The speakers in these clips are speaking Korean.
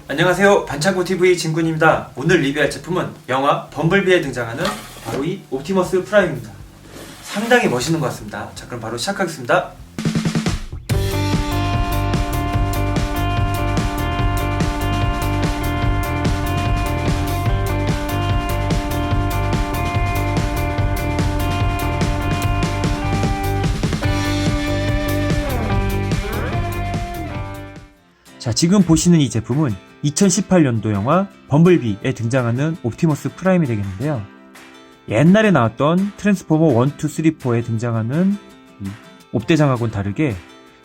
안녕하세요, 반창고TV 진군입니다. 오늘 리뷰할 제품은 영화 범블비에 등장하는 바로 이 옵티머스 프라임입니다. 상당히 멋있는 것 같습니다. 자, 그럼 바로 시작하겠습니다. 자, 지금 보시는 이 제품은 2018년도 영화 범블비에 등장하는 옵티머스 프라임이 되겠는데요. 옛날에 나왔던 트랜스포머 1, 2, 3, 4에 등장하는 이 옵대장하고는 다르게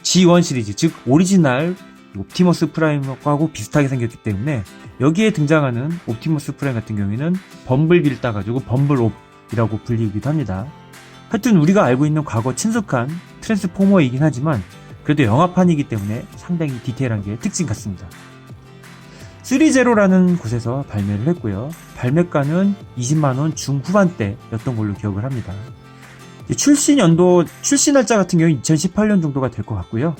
G1 시리즈, 즉 오리지널 옵티머스 프라임하고 비슷하게 생겼기 때문에 여기에 등장하는 옵티머스 프라임 같은 경우에는 범블비를 따가지고 범블옵이라고 불리기도 합니다. 하여튼 우리가 알고 있는 과거 친숙한 트랜스포머이긴 하지만 그래도 영화판이기 때문에 상당히 디테일한 게 특징 같습니다. 3제로라는 곳에서 발매를 했고요. 발매가는 20만원 중후반대였던 걸로 기억을 합니다. 출시 날짜 같은 경우는 2018년 정도가 될 것 같고요.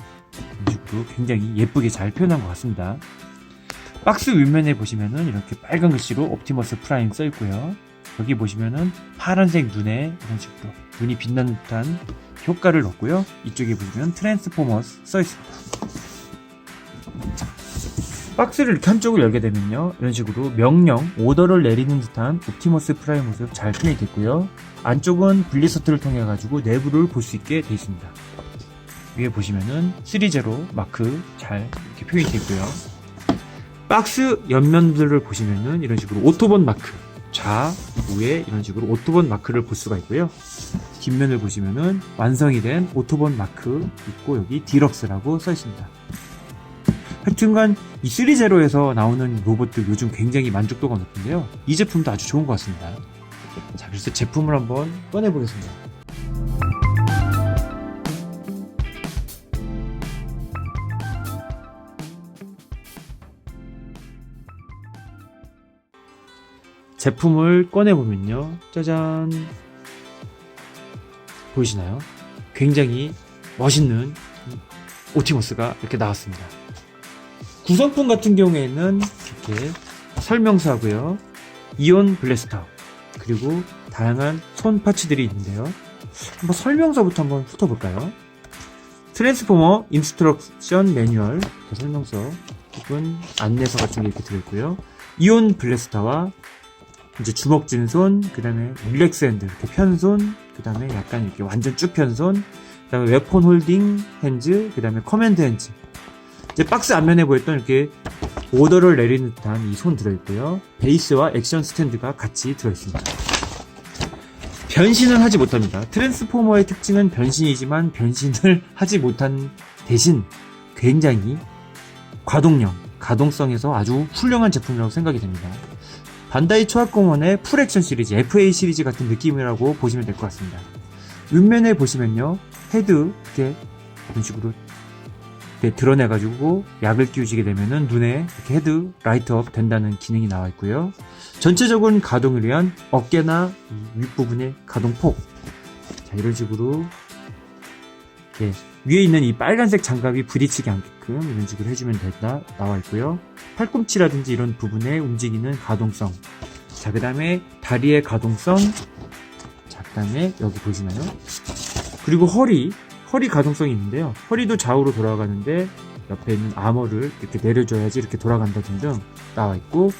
이런 식으로 굉장히 예쁘게 잘 표현한 것 같습니다. 박스 윗면에 보시면은 이렇게 빨간 글씨로 옵티머스 프라임 써있고요. 여기 보시면은 파란색 눈에 이런 식으로 눈이 빛나는 듯한 효과를 넣었고요. 이쪽에 보시면 트랜스포머스 써있습니다. 박스를 이렇게 한쪽을 열게 되면요, 이런 식으로 명령, 오더를 내리는 듯한 옵티머스 프라임 모습 잘 표현이 됐고요. 안쪽은 분리서트를 통해 가지고 내부를 볼 수 있게 되어 있습니다. 위에 보시면은 3제로 마크 잘 이렇게 표현이 되고요. 박스 옆면들을 보시면은 이런 식으로 오토본 마크, 좌우에 이런 식으로 오토본 마크를 볼 수가 있고요. 뒷면을 보시면은 완성이 된 오토본 마크 있고 여기 디럭스라고 써 있습니다. 하여튼간 이 3제로에서 나오는 로봇들 요즘 굉장히 만족도가 높은데요. 이 제품도 아주 좋은 것 같습니다. 자, 그래서 제품을 한번 꺼내 보겠습니다. 제품을 꺼내 보면요, 짜잔, 보이시나요? 굉장히 멋있는 옵티머스가 이렇게 나왔습니다. 구성품 같은 경우에는 이렇게 설명서하고요, 이온 블래스터, 그리고 다양한 손 파츠들이 있는데요. 한번 설명서부터 한번 훑어볼까요? 트랜스포머 인스트럭션 매뉴얼, 설명서 혹은 안내서 같은 게 이렇게 들어있고요. 이온 블래스터와 이제 주먹진 손, 그 다음에 릴렉스 핸드, 이렇게 편손, 그 다음에 약간 이렇게 완전 쭉 편손, 그 다음에 웨폰 홀딩 핸즈, 그 다음에 커맨드 핸즈. 이제 박스 앞면에 보였던 이렇게 오더를 내리는 듯한 이 손 들어있고요. 베이스와 액션 스탠드가 같이 들어있습니다. 변신은 하지 못합니다. 트랜스포머의 특징은 변신이지만 변신을 하지 못한 대신 굉장히 과동형, 가동성에서 아주 훌륭한 제품이라고 생각이 됩니다. 반다이 초합공원의 풀액션 시리즈, FA 시리즈 같은 느낌이라고 보시면 될 것 같습니다. 윗면에 보시면요, 헤드 이렇게 이런 식으로 드러내가지고 약을 끼우시게 되면은 눈에 이렇게 헤드 라이트업 된다는 기능이 나와 있고요. 전체적인 가동을 위한 어깨나 윗부분의 가동폭, 자, 이런 식으로 위에 있는 이 빨간색 장갑이 부딪히지 않게끔 이런 식으로 해주면 된다 나와 있고요. 팔꿈치라든지 이런 부분에 움직이는 가동성, 자, 그 다음에 다리의 가동성, 자, 그 다음에 여기 보시나요? 그리고 허리 가동성이 있는데요. 허리도 좌우로 돌아가는데 옆에 있는 아머를 이렇게 내려줘야지 이렇게 돌아간다 등등 나와 있고,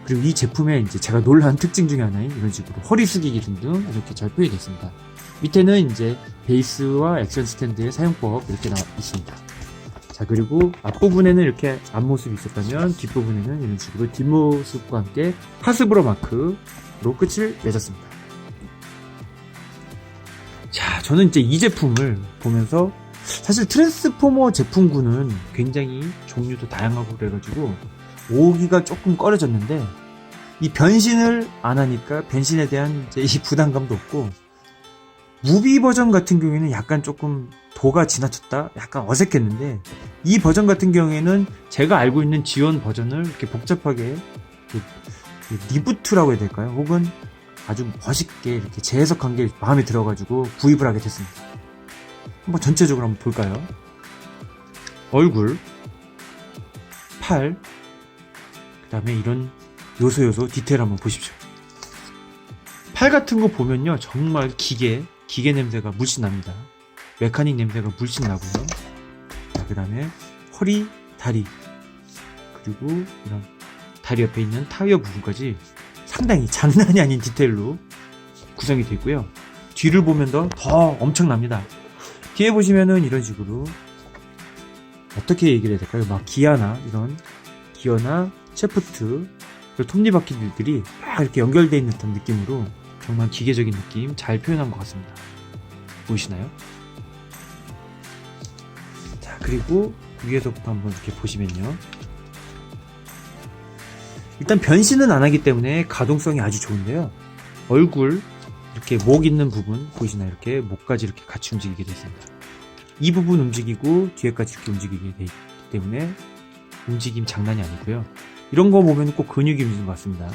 그리고 이 제품의 이제 제가 놀란 특징 중에 하나인 이런 식으로 허리 숙이기 등등 이렇게 잘 표현이 됐습니다. 밑에는 이제 베이스와 액션 스탠드의 사용법 이렇게 나와 있습니다. 자, 그리고 앞부분에는 이렇게 앞모습이 있었다면 뒷부분에는 이런 식으로 뒷모습과 함께 하스브로 마크로 끝을 맺었습니다. 자, 저는 이제 이 제품을 보면서 사실 트랜스포머 제품군은 굉장히 종류도 다양하고 그래가지고 오기가 조금 꺼려졌는데, 이 변신을 안 하니까 변신에 대한 이제 이 부담감도 없고, 무비 버전 같은 경우에는 약간 조금 도가 지나쳤다, 약간 어색했는데, 이 버전 같은 경우에는 제가 알고 있는 G1 버전을 이렇게 복잡하게 리부트라고 해야 될까요? 혹은 아주 멋있게 이렇게 재해석한 게 마음에 들어가지고 구입을 하게 됐습니다. 한번 전체적으로 한번 볼까요? 얼굴, 팔, 다음에 이런 요소 디테일 한번 보십시오. 팔 같은 거 보면요, 정말 기계 냄새가 물씬 납니다. 메카닉 냄새가 물씬 나고요. 자, 그 다음에 허리, 다리, 그리고 이런 다리 옆에 있는 타이어 부분까지 상당히 장난이 아닌 디테일로 구성이 되어 있고요. 뒤를 보면 더 엄청납니다. 뒤에 보시면은 이런 식으로 어떻게 얘기를 해야 될까요? 막 기어나 셰프트, 톱니바퀴들이 막 이렇게 연결되어 있는 듯한 느낌으로 정말 기계적인 느낌 잘 표현한 것 같습니다. 보이시나요? 자, 그리고 위에서부터 한번 이렇게 보시면요, 일단 변신은 안 하기 때문에 가동성이 아주 좋은데요. 얼굴, 이렇게 목 있는 부분 보이시나요? 이렇게 목까지 이렇게 같이 움직이게 되어 있습니다. 이 부분 움직이고 뒤에까지 이렇게 움직이게 되어 있기 때문에 움직임 장난이 아니고요. 이런 거 보면 꼭 근육이 움직이는 것 같습니다.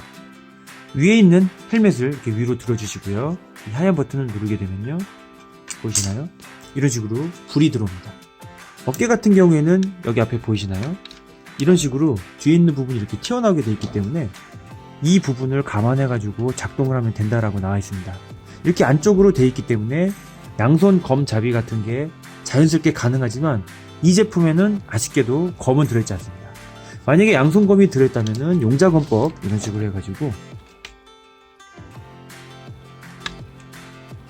위에 있는 헬멧을 이렇게 위로 들어주시고요. 이 하얀 버튼을 누르게 되면요, 보이시나요? 이런 식으로 불이 들어옵니다. 어깨 같은 경우에는 여기 앞에 보이시나요? 이런 식으로 뒤에 있는 부분이 이렇게 튀어나오게 되어 있기 때문에 이 부분을 감안해 가지고 작동을 하면 된다라고 나와 있습니다. 이렇게 안쪽으로 되어 있기 때문에 양손 검 잡이 같은 게 자연스럽게 가능하지만 이 제품에는 아쉽게도 검은 들어있지 않습니다. 만약에 양손 검이 들어있다면은 용자검법 이런 식으로 해가지고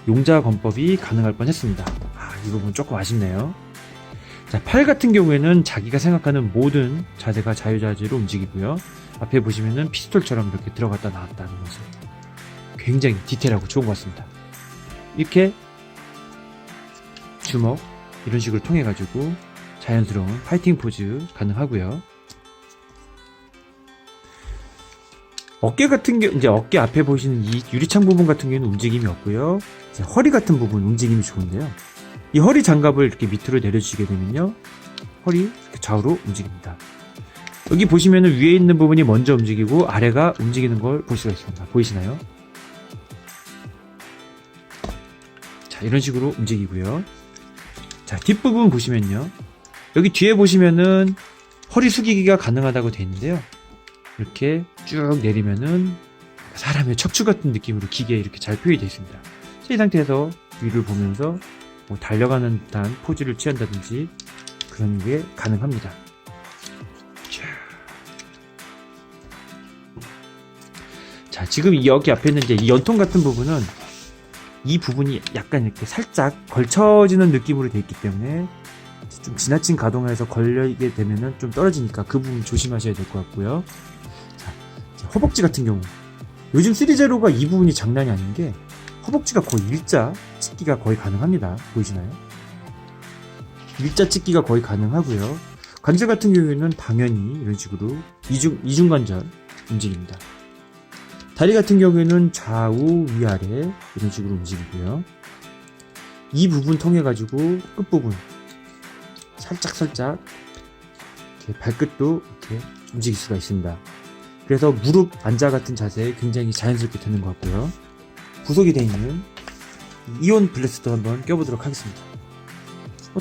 용자검법이 가능할 뻔했습니다. 이 부분 조금 아쉽네요. 자, 팔 같은 경우에는 자기가 생각하는 모든 자세가 자유자재로 움직이고요. 앞에 보시면은 피스톨처럼 이렇게 들어갔다 나왔다는 모습, 굉장히 디테일하고 좋은 것 같습니다. 이렇게 주먹 이런 식으로 통해 가지고 자연스러운 파이팅 포즈 가능하고요. 어깨 같은 경우, 이제 어깨 앞에 보시는 이 유리창 부분 같은 경우는 움직임이 없고요. 이제 허리 같은 부분 움직임이 좋은데요. 이 허리 장갑을 이렇게 밑으로 내려주시게 되면요, 허리 이렇게 좌우로 움직입니다. 여기 보시면은 위에 있는 부분이 먼저 움직이고 아래가 움직이는 걸 볼 수가 있습니다. 보이시나요? 자, 이런 식으로 움직이고요. 자, 뒷부분 보시면요, 여기 뒤에 보시면은 허리 숙이기가 가능하다고 되어 있는데요, 이렇게 쭉 내리면은 사람의 척추 같은 느낌으로 기계에 이렇게 잘 표현이 되어 있습니다. 이 상태에서 위를 보면서 뭐 달려가는 듯한 포즈를 취한다든지 그런 게 가능합니다. 자, 지금 여기 앞에 있는 이제 이 연통 같은 부분은 이 부분이 약간 이렇게 살짝 걸쳐지는 느낌으로 되어 있기 때문에 좀 지나친 가동에서 걸리게 되면은 좀 떨어지니까 그 부분 조심하셔야 될 것 같고요. 자, 허벅지 같은 경우 요즘 3제로가 이 부분이 장난이 아닌 게 허벅지가 거의 일자 찍기가 거의 가능합니다. 보이시나요? 일자 찍기가 거의 가능하고요. 관절 같은 경우에는 당연히 이런 식으로 이중관절 움직입니다. 다리 같은 경우에는 좌우 위아래 이런 식으로 움직이고요. 이 부분 통해 가지고 끝부분 살짝 이렇게 발끝도 이렇게 움직일 수가 있습니다. 그래서 무릎 앉아 같은 자세에 굉장히 자연스럽게 되는 것 같고요. 구속이 되어 있는 이온 블래스터 한번 껴보도록 하겠습니다.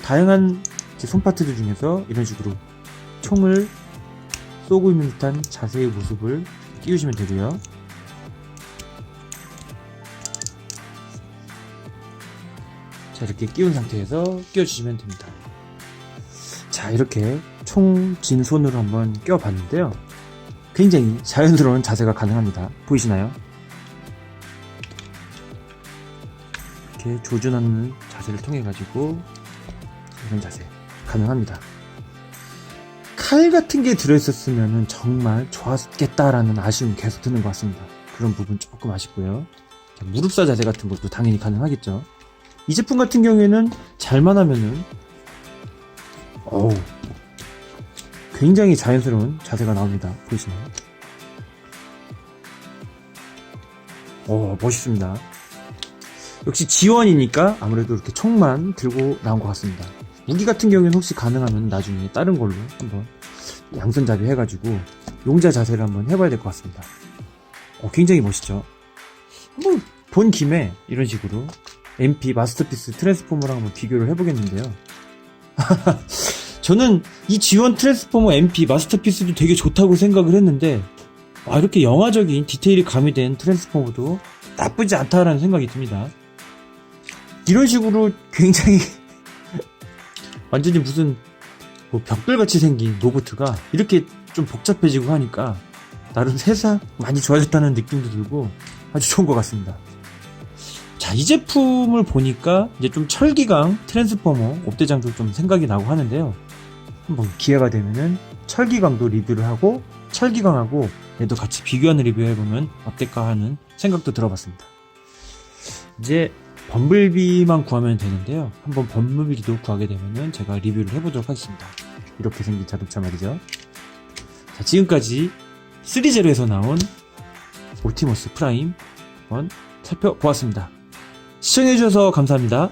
다양한 손파트들 중에서 이런 식으로 총을 쏘고 있는 듯한 자세의 모습을 끼우시면 되고요. 자, 이렇게 끼운 상태에서 끼워주시면 됩니다. 자, 이렇게 총 진 손으로 한번 껴봤는데요, 굉장히 자연스러운 자세가 가능합니다. 보이시나요? 이렇게 조준하는 자세를 통해 가지고 이런 자세 가능합니다. 칼 같은 게 들어있었으면 정말 좋았겠다라는 아쉬움이 계속 드는 것 같습니다. 그런 부분 조금 아쉽고요. 무릎사 자세 같은 것도 당연히 가능하겠죠. 이 제품 같은 경우에는 잘만 하면은 굉장히 자연스러운 자세가 나옵니다. 보이시나요? 멋있습니다. 역시 지원이니까 아무래도 이렇게 총만 들고 나온 것 같습니다. 무기 같은 경우에는 혹시 가능하면 나중에 다른 걸로 한번 양손잡이 해가지고 용자 자세를 한번 해봐야 될 것 같습니다. 굉장히 멋있죠? 한번 본 김에 이런 식으로 MP 마스터피스 트랜스포머랑 한번 비교를 해보겠는데요. 저는 이 G1 트랜스포머 MP 마스터피스도 되게 좋다고 생각을 했는데, 이렇게 영화적인 디테일이 가미된 트랜스포머도 나쁘지 않다라는 생각이 듭니다. 이런 식으로 굉장히 완전히 무슨 뭐 벽돌같이 생긴 로보트가 이렇게 좀 복잡해지고 하니까 나름 세상 많이 좋아졌다는 느낌도 들고 아주 좋은 것 같습니다. 자, 이 제품을 보니까 이제 좀 철기강 트랜스포머 옵대장도 좀 생각이 나고 하는데요. 한번 기회가 되면은 철기강도 리뷰를 하고 철기강하고 얘도 같이 비교하는 리뷰 해보면 어떨까 하는 생각도 들어봤습니다. 이제 범블비만 구하면 되는데요. 한번 범블비도 구하게 되면은 제가 리뷰를 해보도록 하겠습니다. 이렇게 생긴 자동차 말이죠. 자, 지금까지 3제로에서 나온 옵티머스 프라임 한번 살펴보았습니다. 시청해주셔서 감사합니다.